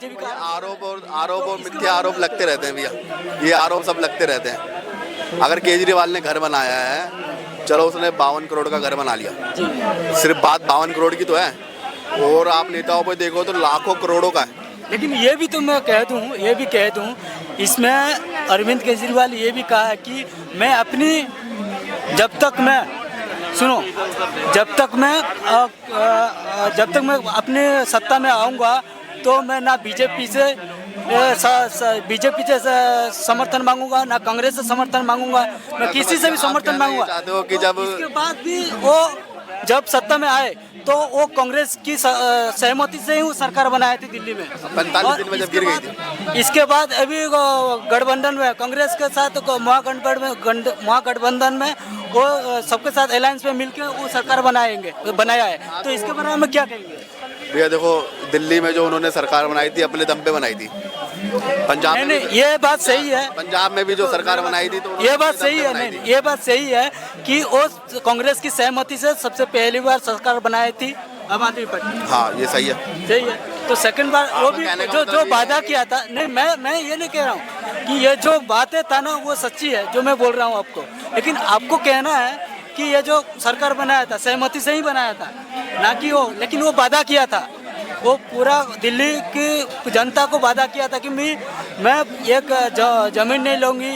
BJP का आरोप और मिथ्या आरोप लगते रहते हैं भैया, ये आरोप सब लगते रहते हैं। अगर केजरीवाल ने घर बनाया है, चलो उसने 52 करोड़ का घर बना लिया, सिर्फ बात 52 करोड़ की तो है, और आप नेताओं पे देखो तो लाखों करोड़ों का है। लेकिन ये भी तो मैं कह दूं इसमें अरविंद केजरीवाल ये भी कहा है कि मैं अपनी जब तक मैं अपने सत्ता में आऊँगा तो मैं ना बीजेपी से समर्थन मांगूंगा, ना कांग्रेस से समर्थन मांगूंगा, मैं किसी से भी समर्थन मांगूंगा। चाहते हो कि जब इसके बाद भी वो जब सत्ता में आए तो वो कांग्रेस की सहमति से ही वो सरकार बनाई थी दिल्ली में 45 दिन में जब गिर गई थी। इसके बाद अभी गठबंधन में कांग्रेस के साथ महागठबंधन में वो सबके साथ अलायंस में मिलकर वो सरकार बनाया है। तो इसके बारे में क्या कहेंगे? भैया देखो, दिल्ली में जो उन्होंने सरकार बनाई थी अपने दम पे बनाई थी। पंजाब में ये बात सही है, पंजाब में भी जो सरकार बनाई थी तो ये बात सही है, नहीं ये बात सही है कि वो कांग्रेस की सहमति से सबसे पहली बार सरकार बनाई थी आम आदमी पार्टी। हाँ, ये सही है। तो सेकंड बार वो भी जो वादा किया था, नहीं मैं ये नहीं कह रहा हूँ कि ये जो बातें था ना वो सच्ची है जो मैं बोल रहा हूँ आपको, लेकिन आपको कहना है कि ये जो सरकार बनाया था सहमति से ही बनाया था, ना कि वो, लेकिन वो वादा किया था, वो पूरा दिल्ली की जनता को वादा किया था कि मैं एक जमीन नहीं लूँगी,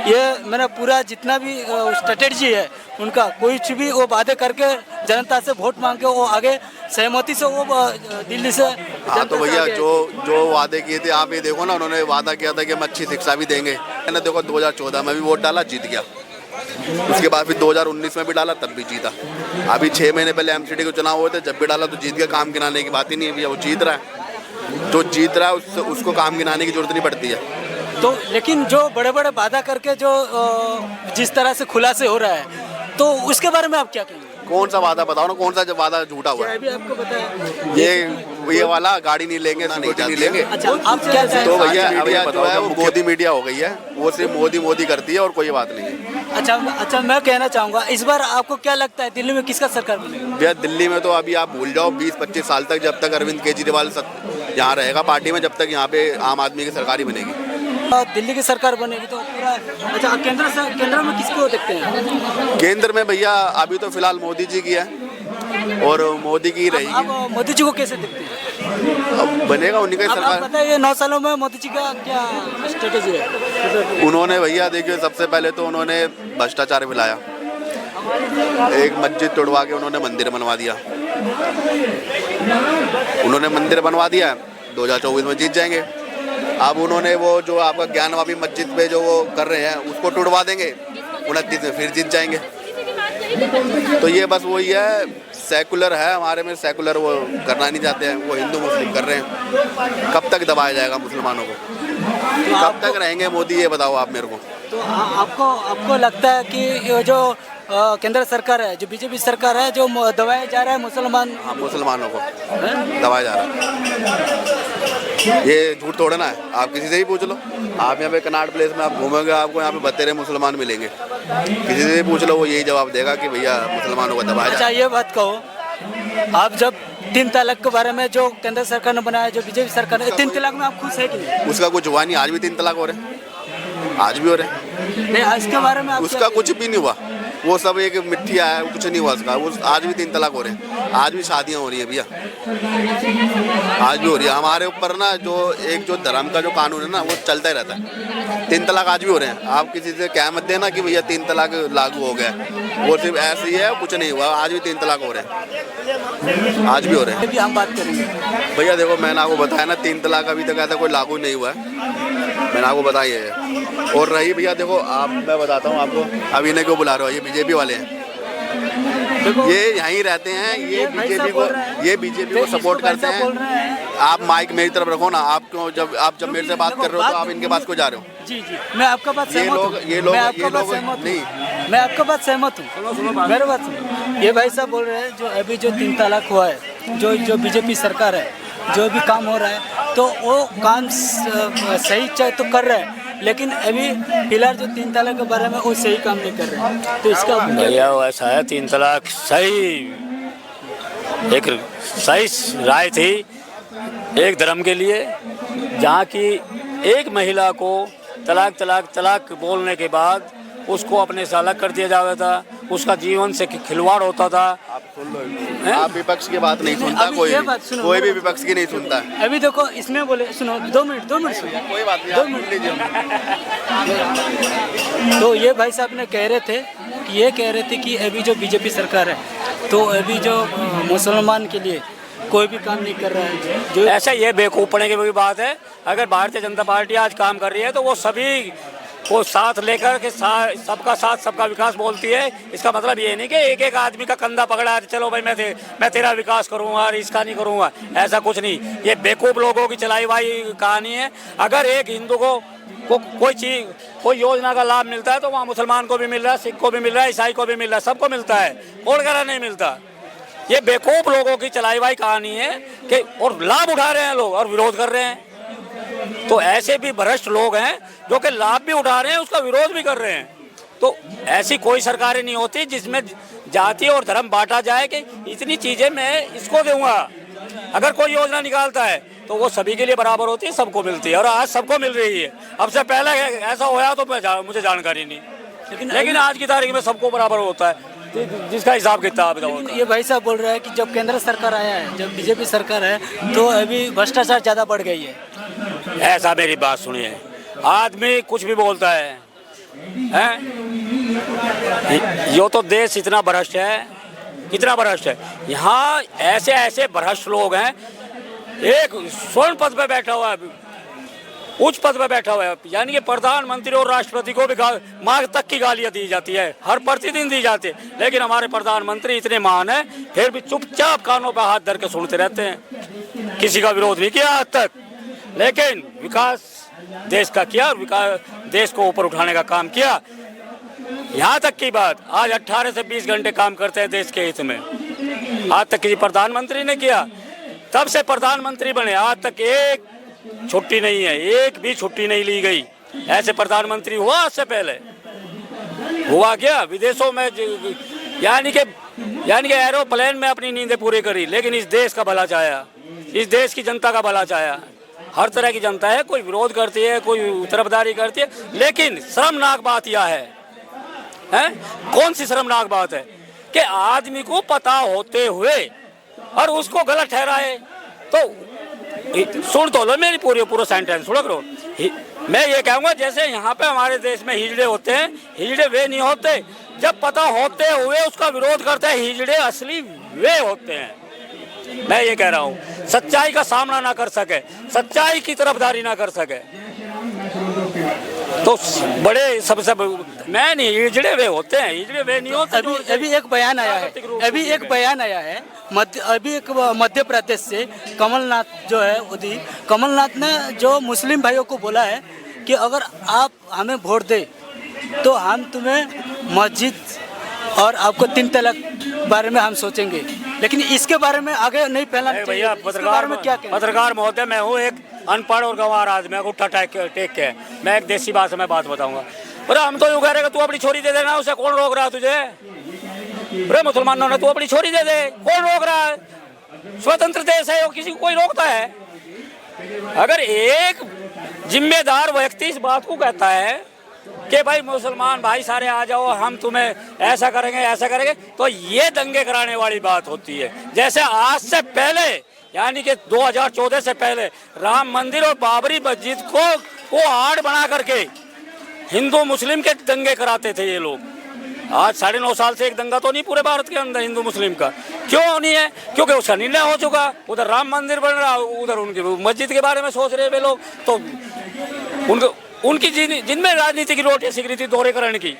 ये मेरा पूरा जितना भी स्ट्रेटेजी है उनका कुछ भी वो वादे करके जनता से वोट मांग के वो आगे सहमति से वो दिल्ली से। हाँ, तो भैया जो वादे किए थे, आप ये देखो ना, उन्होंने वादा किया था कि हम अच्छी शिक्षा भी देंगे। मैंने देखो 2014 में भी वोट डाला, जीत गया। उसके बाद फिर 2019 में भी डाला, तब भी जीता। अभी 6 महीने पहले एमसीडी के चुनाव हुए थे, जब भी डाला तो जीत गया। काम गिनाने की बात ही नहीं है भैया, वो जीत रहा है। जो जीत रहा है उसको काम गिनाने की जरूरत नहीं पड़ती है। तो लेकिन जो बड़े बड़े वादा करके जो जिस तरह से खुलासे हो रहा है, तो उसके बारे में आप क्या कहेंगे? कौन सा वादा बताओ ना, कौन सा जब वादा झूठा हुआ है? अभी आपको बताया ये वाला गाड़ी नहीं लेंगे, सिक्योरिटी नहीं लेंगे। अच्छा, आप क्या तो भैया जो है वो मोदी मीडिया हो गई है, वो सिर्फ मोदी करती है और कोई बात नहीं है। अच्छा, मैं कहना चाहूँगा इस बार आपको क्या लगता है दिल्ली में किसका सरकार बनेगा? भैया दिल्ली में तो अभी आप भूल जाओ 20-25 साल तक, जब तक अरविंद केजरीवाल यहाँ रहेगा पार्टी में, जब तक यहाँ पे आम आदमी की सरकार ही बनेगी। दिल्ली की सरकार बनेगी तो पूरा। अच्छा, केंद्र में किसको देखते हैं? केंद्र में भैया अभी तो फिलहाल मोदी जी की है और मोदी की रहेगी। आप मोदी जी को कैसे देखते हैं? अब बनेगा उन्हीं का सरकार। पता है ये 9 सालों में मोदी जी का क्या स्ट्रेटेजी है? उन्होंने भैया देखिए, सबसे पहले तो उन्होंने भ्रष्टाचार फैलाया, एक मस्जिद तोड़वा के उन्होंने मंदिर बनवा दिया। उन्होंने मंदिर बनवा दिया, 2024 में जीत जाएंगे। अब उन्होंने वो जो आपका ज्ञानवापी मस्जिद पे जो वो कर रहे हैं उसको तोड़वा देंगे, 29 में फिर जीत जाएंगे। तो ये बस वही है, सेकुलर है हमारे में, सेकुलर वो करना नहीं चाहते हैं, वो हिंदू मुस्लिम कर रहे हैं। कब तक दबाया जाएगा मुसलमानों को? कब तक रहेंगे मोदी, ये बताओ आप मेरे को। तो आपको लगता है कि ये जो केंद्र सरकार है, जो बीजेपी सरकार है, जो दबाया जा रहा है मुसलमानों को दबाया जा रहा है, ये झूठ थोड़ा ना है। आप किसी से ही पूछ लो, आप यहाँ पे कनाट प्लेस में आप घूमोगे, आपको यहाँ पे बतेरे मुसलमान मिलेंगे, किसी से भी पूछ लो, वो यही जवाब देगा कि भैया मुसलमानों को दबाया जा रहा है। अच्छा, ये बात कहो, आप जब 3 तलाक के बारे में जो केंद्र सरकार ने बनाया, जो बीजेपी सरकार ने, 3 तलाक में आप खुश है कि नहीं? उसका कुछ हुआ नहीं, आज भी 3 तलाक हो रहे हैं, आज भी हो रहे हैं। नहीं, इसके बारे में उसका कुछ भी नहीं हुआ, वो सब एक मिठिया है, कुछ नहीं हुआ उसका। वो आज भी 3 तलाक हो रहे हैं, आज भी शादियाँ हो रही हैं भैया, आज भी हो रही है। हमारे ऊपर ना जो धर्म का जो कानून है ना, वो चलता ही रहता है। 3 तलाक आज भी हो रहे हैं। आप किसी से कह मत देना कि भैया 3 तलाक लागू हो गया, वो सिर्फ ऐसे ही है, कुछ नहीं हुआ। आज भी 3 तलाक हो रहे हैं, आज भी हो रहे हैं। भी हम बात करेंगे भैया देखो, मैंने आपको बताया ना, 3 तलाक अभी तक ऐसा कोई लागू नहीं हुआ है, मैंने आपको बताया है। और रही भैया देखो, मैं बताता हूँ आपको, अभी इन्हें क्यों बुला रहे हो, ये बीजेपी वाले हैं, ये यहीं रहते हैं, ये बीजेपी को सपोर्ट करते हैं। आप माइक मेरी तरफ रखो ना, आप क्यों जब मेरे से बात कर रहे हो तो आप इनके पास क्यों जा रहे हो? जी, मैं आपका बात सहमत हूँ। मैं आपका बात सहमत हूँ, मेरे बात सुनो। ये भाई साहब बोल रहे हैं जो अभी जो 3 तलाक हुआ है, जो बीजेपी सरकार है, जो भी काम हो रहा है, तो वो काम सही तो कर रहे हैं, लेकिन अभी फिलहाल जो 3 तलाक के बारे में वो सही काम नहीं कर रहे हैं। तो इसका भैया ऐसा है, 3 तलाक एक सही राय थी, एक धर्म के लिए जहाँ की एक महिला को तलाक तलाक तलाक बोलने के बाद उसको अपने से अलग कर दिया जाता था, उसका जीवन से खिलवाड़ होता था। आप सुन लो, आप विपक्ष की बात नहीं सुनता, अभी ये बात सुनो, कोई भी विपक्ष की नहीं सुनता। अभी देखो इसमें बोले, सुनो 2 मिनट सुनो, कोई बात नहीं, 2 आप मिनट सुन लीजिए। तो ये भाई साहब ने कह रहे थे कि ये कह रहे थे कि अभी जो बीजेपी सरकार है तो अभी जो मुसलमान के लिए कोई भी काम नहीं कर रहा है। जो ऐसा ये बेवकूफ़पने की भी बात है। अगर भारतीय जनता पार्टी आज काम कर रही है तो वो सभी को साथ लेकर के सबका साथ सबका विकास बोलती है। इसका मतलब ये नहीं कि एक एक आदमी का कंधा पकड़ा है, चलो भाई मैं तेरा विकास करूंगा और इसका नहीं करूंगा, ऐसा कुछ नहीं। ये बेवकूफ़ लोगों की चलाई हुई कहानी है। अगर एक हिंदू को कोई चीज कोई योजना का लाभ मिलता है तो वहाँ मुसलमान को भी मिल रहा है, सिख को भी मिल रहा है, ईसाई को भी मिल रहा है, सबको मिलता है, कौन कह रहा नहीं मिलता। ये बेवकूफ़ लोगों की चलाई हुई कहानी है कि और लाभ उठा रहे हैं लोग और विरोध कर रहे हैं। तो ऐसे भी भ्रष्ट लोग हैं जो कि लाभ भी उठा रहे हैं, उसका विरोध भी कर रहे हैं। तो ऐसी कोई सरकारें नहीं होती जिसमें जाति और धर्म बांटा जाए कि इतनी चीजें मैं इसको दूंगा। अगर कोई योजना निकालता है तो वो सभी के लिए बराबर होती है, सबको मिलती है और आज सबको मिल रही है। अब से पहले ऐसा होया तो मुझे जानकारी नहीं, लेकिन आज की तारीख में सबको बराबर होता है, जिसका हिसाब किताब होता है। ये भाई साहब बोल रहे हैं कि जब केंद्र सरकार आया है, जब बीजेपी सरकार है तो अभी भ्रष्टाचार ज़्यादा बढ़ गई है। ऐसा मेरी बात सुनिए, आदमी कुछ भी बोलता है, हैं? यो तो देश इतना भ्रष्ट है, कितना भ्रष्ट है। यहाँ ऐसे ऐसे भ्रष्ट लोग हैं। एक स्वर्ण पद पे बैठा हुआ है, उच्च पद पे बैठा हुआ है, यानी कि प्रधानमंत्री और राष्ट्रपति को भी माँ तक की गालियाँ दी जाती है, हर प्रतिदिन दी जाती है। लेकिन हमारे प्रधानमंत्री इतने महान हैं, फिर भी चुपचाप कानों पर हाथ धर के सुनते रहते हैं। किसी का विरोध नहीं किया आज तक, लेकिन विकास देश का किया और विकास देश को ऊपर उठाने का काम किया। यहाँ तक की बात, आज 18 से 20 घंटे काम करते हैं देश के हित में, आज तक किसी प्रधानमंत्री ने किया। तब से प्रधानमंत्री बने आज तक एक छुट्टी नहीं है, एक भी छुट्टी नहीं ली गई। ऐसे प्रधानमंत्री हुआ आज से पहले? हुआ क्या? विदेशों में यानी कि एरोप्लेन में अपनी नींदें पूरी करी, लेकिन इस देश का भला चाहा, इस देश की जनता का भला चाहा। हर तरह की जनता है, कोई विरोध करती है, कोई तरफदारी करती है, लेकिन शर्मनाक बात यह है, कौन सी शर्मनाक बात है कि आदमी को पता होते हुए और उसको गलत ठहराए। तो सुन तो लो मेरी पूरा सेंटेंस सुनो करो। मैं ये कहूँगा जैसे यहाँ पे हमारे देश में हिजड़े होते हैं, हिजड़े वे नहीं होते जब पता होते हुए उसका विरोध करते हैं, हिजड़े असली वे होते हैं। मैं ये कह रहा हूँ, सच्चाई का सामना ना कर सके, सच्चाई की तरफदारी ना कर सके तो बड़े सबसे मैं नहीं, हिजड़े वे होते हैं, हिजड़े वे नहीं होते। अभी एक बयान आया है, अभी एक मध्य प्रदेश से कमलनाथ जो है उदी कमलनाथ ने जो मुस्लिम भाइयों को बोला है कि अगर आप हमें वोट दे तो हम तुम्हें मस्जिद और आपको 3 तलाक बारे में हम सोचेंगे, लेकिन इसके बारे में आगे नहीं फैलाना चाहिए। भैया पत्रकार महोदय, मैं हूँ एक अनपढ़ और गंवार आदमी, उठा टेक के मैं एक देसी भाषा में बात बताऊंगा। अरे हम तो यूँ कह रहे कि तू अपनी छोरी दे देना, उसे कौन रोक रहा है तुझे? अरे मुसलमानों ने तू अपनी छोरी दे दे, कौन रोक रहा है? स्वतंत्र देश है, किसी को कोई रोकता है? अगर एक जिम्मेदार व्यक्ति इस बात को कहता है कि भाई मुसलमान भाई सारे आ जाओ, हम तुम्हें ऐसा करेंगे, तो ये दंगे कराने वाली बात होती है। जैसे आज से पहले यानी कि 2014 से पहले राम मंदिर और बाबरी मस्जिद को आड़ बना करके हिंदू मुस्लिम के दंगे कराते थे ये लोग। आज 9.5 साल से एक दंगा तो नहीं पूरे भारत के अंदर हिंदू मुस्लिम का। क्यों नहीं है? क्योंकि उसका निर्णय हो चुका, उधर राम मंदिर बन रहा, उधर उनकी मस्जिद के बारे में सोच रहे वे लोग। तो उनकी जिनमें राजनीति की रोटी सीख रही थी दोहरीकरण की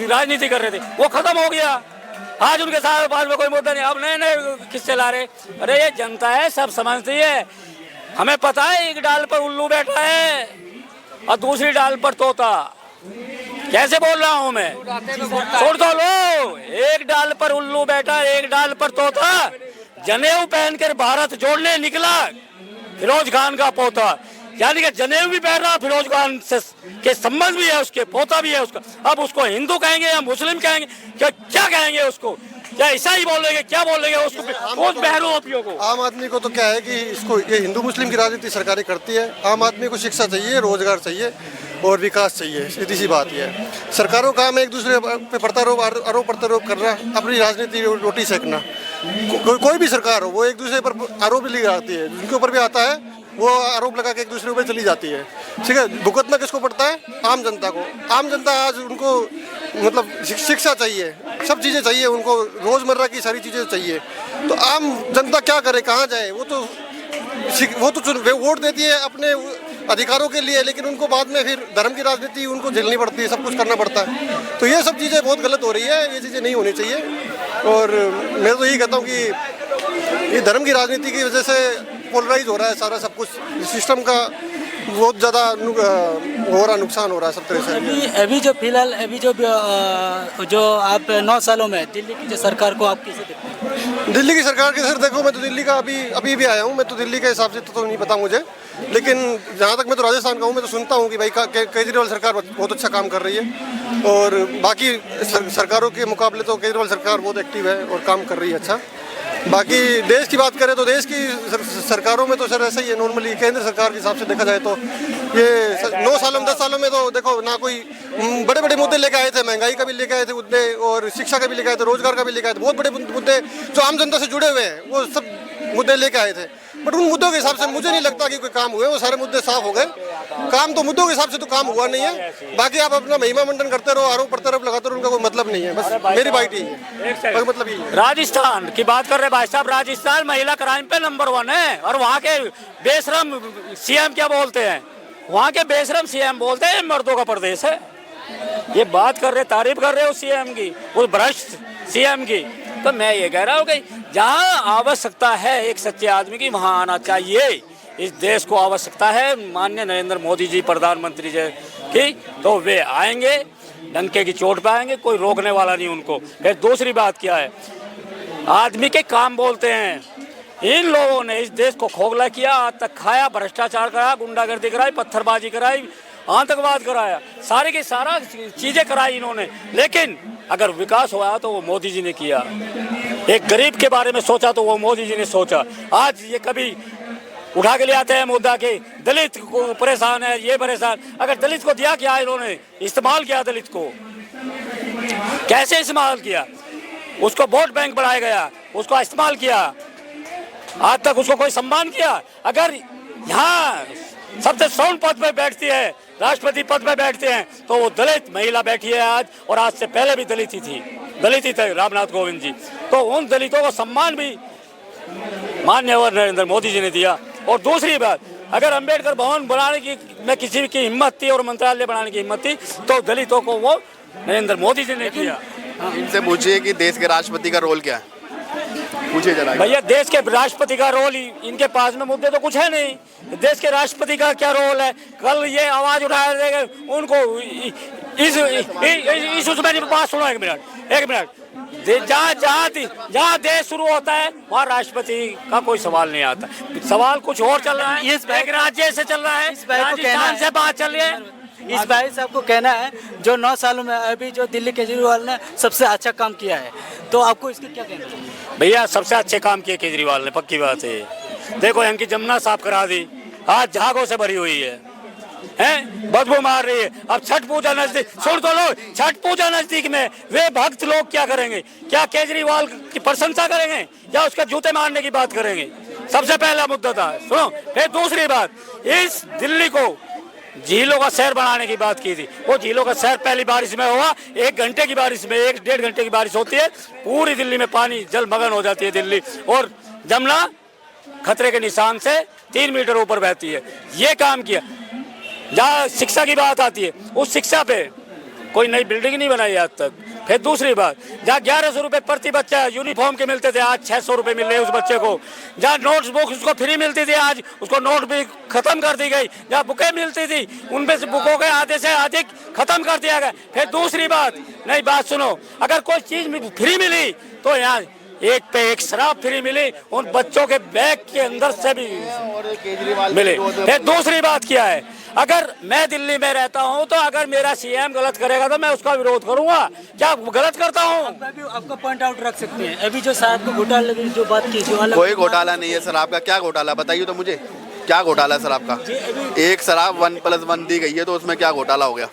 राजनीति कर रहे थे, वो खत्म हो गया। आज उनके साथ पास में कोई मुद्दा नहीं, अब नए किससे ला रहे? अरे ये जनता है, सब समझती है। हमें पता है एक डाल पर उल्लू बैठा है और दूसरी डाल पर तोता। कैसे बोल रहा हूँ मैं? सुन तो लो, एक डाल पर उल्लू बैठा, एक डाल पर तोता। जनेऊ पहनकर भारत जोड़ने निकला फिरोज खान का पोता, यानी कि जनेऊ भी पहन रहा, फिरोज खान से के संबंध भी है, उसके पोता भी है उसका। अब उसको हिंदू कहेंगे या मुस्लिम कहेंगे, क्या कहेंगे उसको? या ऐसा ही बोलेंगे, क्या बोलेंगे उसको, उस बहरूपियों को? आम आदमी को तो क्या है कि इसको ये हिंदू मुस्लिम की राजनीति सरकारें करती है। आम आदमी को शिक्षा चाहिए, रोजगार चाहिए और विकास चाहिए, सीधी सी बात यह है। सरकारों का काम एक दूसरे पे आरोप प्रत्यारोप करना, अपनी राजनीति रोटी सेकना। कोई भी सरकार हो वो एक दूसरे पर आरोप लगाती है, जिनके ऊपर भी आता है वो आरोप लगा के एक दूसरे ऊपर चली जाती है। ठीक है, भुगतना किसको पड़ता है? आम जनता को। आम जनता आज उनको मतलब शिक्षा चाहिए, सब चीज़ें चाहिए उनको, रोज़मर्रा की सारी चीज़ें चाहिए। तो आम जनता क्या करे, कहाँ जाए? वो तो वोट देती है अपने अधिकारों के लिए, लेकिन उनको बाद में फिर धर्म की राजनीति उनको झेलनी पड़ती है, सब कुछ करना पड़ता है। तो ये सब चीज़ें बहुत गलत हो रही है, ये चीज़ें नहीं होनी चाहिए। और मैं तो यही कहता हूँ कि ये धर्म की राजनीति की वजह से पोलराइज हो रहा है सारा सब कुछ, सिस्टम का बहुत ज़्यादा हो रहा, नुकसान हो रहा है सब तरह से। अभी जो फिलहाल जो आप 9 सालों में दिल्ली की जो सरकार को आप कैसे देखते हैं? दिल्ली की सरकार के सर देखो, मैं तो दिल्ली का अभी भी आया हूँ, मैं तो दिल्ली के हिसाब से तो नहीं पता मुझे, लेकिन जहाँ तक मैं तो राजस्थान का हूँ, मैं तो सुनता हूँ कि भाई केजरीवाल सरकार बहुत अच्छा काम कर रही है। और बाकी सरकारों के मुकाबले तो केजरीवाल सरकार बहुत एक्टिव है और काम कर रही है अच्छा। बाकी देश की बात करें तो देश की सरकारों में तो सर ऐसा ही है नॉर्मली। केंद्र सरकार के हिसाब से देखा जाए तो ये 9 सालों में 10 सालों में तो देखो ना कोई बड़े बड़े मुद्दे लेके आए थे, महंगाई का भी लेके आए थे मुद्दे, और शिक्षा का भी लेके आए थे, रोजगार का भी लेके आए थे। बहुत बड़े मुद्दे जो आम जनता से जुड़े हुए हैं वो सब मुद्दे लेके आए थे। बट उन मुद्दों के हिसाब से मुझे नहीं लगता कि कोई काम हुए, वो सारे मुद्दे साफ हो गए। काम तो मुद्दों के हिसाब से तो काम हुआ नहीं है। बाकी आप अपना महिमा मंडन करते रहो, आरोप प्रत्यारोप लगाते रहो, उनका कोई मतलब नहीं है। बस मेरी बात ही है, मतलब ये है। राजस्थान की बात कर रहे भाई साहब, राजस्थान महिला क्राइम पे नंबर 1 है। और वहाँ के बेशरम सीएम क्या बोलते हैं? वहाँ के बेशरम सीएम बोलते हैं मर्दों का प्रदेश है। ये बात कर रहे, तारीफ कर रहे हो सीएम की, वो भ्रष्ट सीएम की। तो मैं ये कह रहा हूँ कि जहाँ आवश्यकता है एक सच्चे आदमी की, वहाँ आना चाहिए। इस देश को आवश्यकता है माननीय नरेंद्र मोदी जी प्रधानमंत्री जी की, तो वे आएंगे, डंके की चोट पे आएंगे, कोई रोकने वाला नहीं उनको। फिर दूसरी बात क्या है, आदमी के काम बोलते हैं। इन लोगों ने इस देश को खोखला किया, आज तक खाया, भ्रष्टाचार कराया, गुंडागर्दी कराई, पत्थरबाजी कराई, आतंकवाद कराया, सारे की सारा चीजें कराई इन्होंने। लेकिन अगर विकास हुआ तो वो मोदी जी ने किया। एक गरीब के बारे में सोचा तो वो मोदी जी ने सोचा। आज ये कभी उठा के ले आते हैं मुद्दा के दलित को परेशान है, ये परेशान। अगर दलित को दिया क्या इन्होंने? इस्तेमाल किया दलित को, कैसे इस्तेमाल किया? उसको वोट बैंक बनाया गया, उसको इस्तेमाल किया। आज तक उसको कोई सम्मान किया? अगर यहाँ सबसे सौन पद पे बैठती है, राष्ट्रपति पद पे बैठते हैं, तो वो दलित महिला बैठी है आज, और आज से पहले भी दलित ही थे रामनाथ कोविंद जी। तो उन दलितों को सम्मान भी माननीय नरेंद्र मोदी जी ने दिया। और दूसरी बात, अगर अंबेडकर भवन बनाने की में किसी की हिम्मत थी और मंत्रालय बनाने की हिम्मत थी, तो दलितों को वो नरेंद्र मोदी जी ने किया। इनसे पूछिए कि देश के राष्ट्रपति का रोल क्या है, पूछिए जरा। भैया देश के राष्ट्रपति का रोल, इनके पास में मुद्दे तो कुछ है नहीं। देश के राष्ट्रपति का क्या रोल है? कल ये आवाज उठाया देगा उनको इस उसमें बात सुनो, एक मिनट। जहाँ देश शुरू होता है वहाँ राष्ट्रपति का कोई सवाल नहीं आता। सवाल कुछ और चल रहा है, एक राज्य से चल रहा है, राजस्थान से बात चल रही है। इस भाई साहब को कहना है जो 9 सालों में अभी जो दिल्ली केजरीवाल ने सबसे अच्छा काम किया है, तो आपको इसके क्या कहना है? भैया सबसे अच्छे काम किए केजरीवाल ने, पक्की बात है। देखो इनकी जमुना साफ करा दी, आज झागों से भरी हुई है, बदबू मार रही है। अब छठ पूजा नजदीक, सुन तो लो, छठ पूजा नजदीक में वे भक्त लोग क्या करेंगे? क्या केजरीवाल की प्रशंसा करेंगे या उसके जूते मारने की बात करेंगे? सबसे पहला मुद्दा था, सुनो। फिर दूसरी बात, इस दिल्ली को झीलों का शहर बनाने की बात की थी। वो झीलों का शहर पहली बारिश में हुआ, 1 घंटे की बारिश में, 1-1.5 घंटे की बारिश होती है, पूरी दिल्ली में पानी जलमग्न हो जाती है दिल्ली। और जमुना खतरे के निशान से 3 मीटर ऊपर बहती है। ये काम किया। जहाँ शिक्षा की बात आती है, उस शिक्षा पे कोई नई बिल्डिंग नहीं बनाई आज तक। फिर दूसरी बात, जहाँ 1100 रुपये प्रति बच्चा यूनिफॉर्म के मिलते थे, आज 600 रुपये मिल रहे हैं उस बच्चे को। जहाँ नोट्स बुक उसको फ्री मिलती थी, आज उसको नोट भी खत्म कर दी गई। जहाँ बुकें मिलती थी, उनमें से बुकों के आधे से अधिक खत्म कर दिया गया। फिर दूसरी बात, नहीं बात सुनो, अगर कोई चीज फ्री मिली तो यहाँ एक पे एक शराब फ्री मिली, उन बच्चों के बैग के अंदर से भी मिले। फिर दूसरी बात क्या है, अगर मैं दिल्ली में रहता हूँ तो अगर मेरा सीएम गलत करेगा तो मैं उसका विरोध करूंगा। क्या गलत करता हूँ? आपका पॉइंट आउट रख सकते हैं। अभी जो शराब को घोटाले की जो बात की, जो अलग कोई घोटाला नहीं है शराब का। क्या घोटाला बताइए तो मुझे, क्या घोटाला है शराब का? एक शराब 1+1 दी गई है तो उसमें क्या घोटाला हो गया?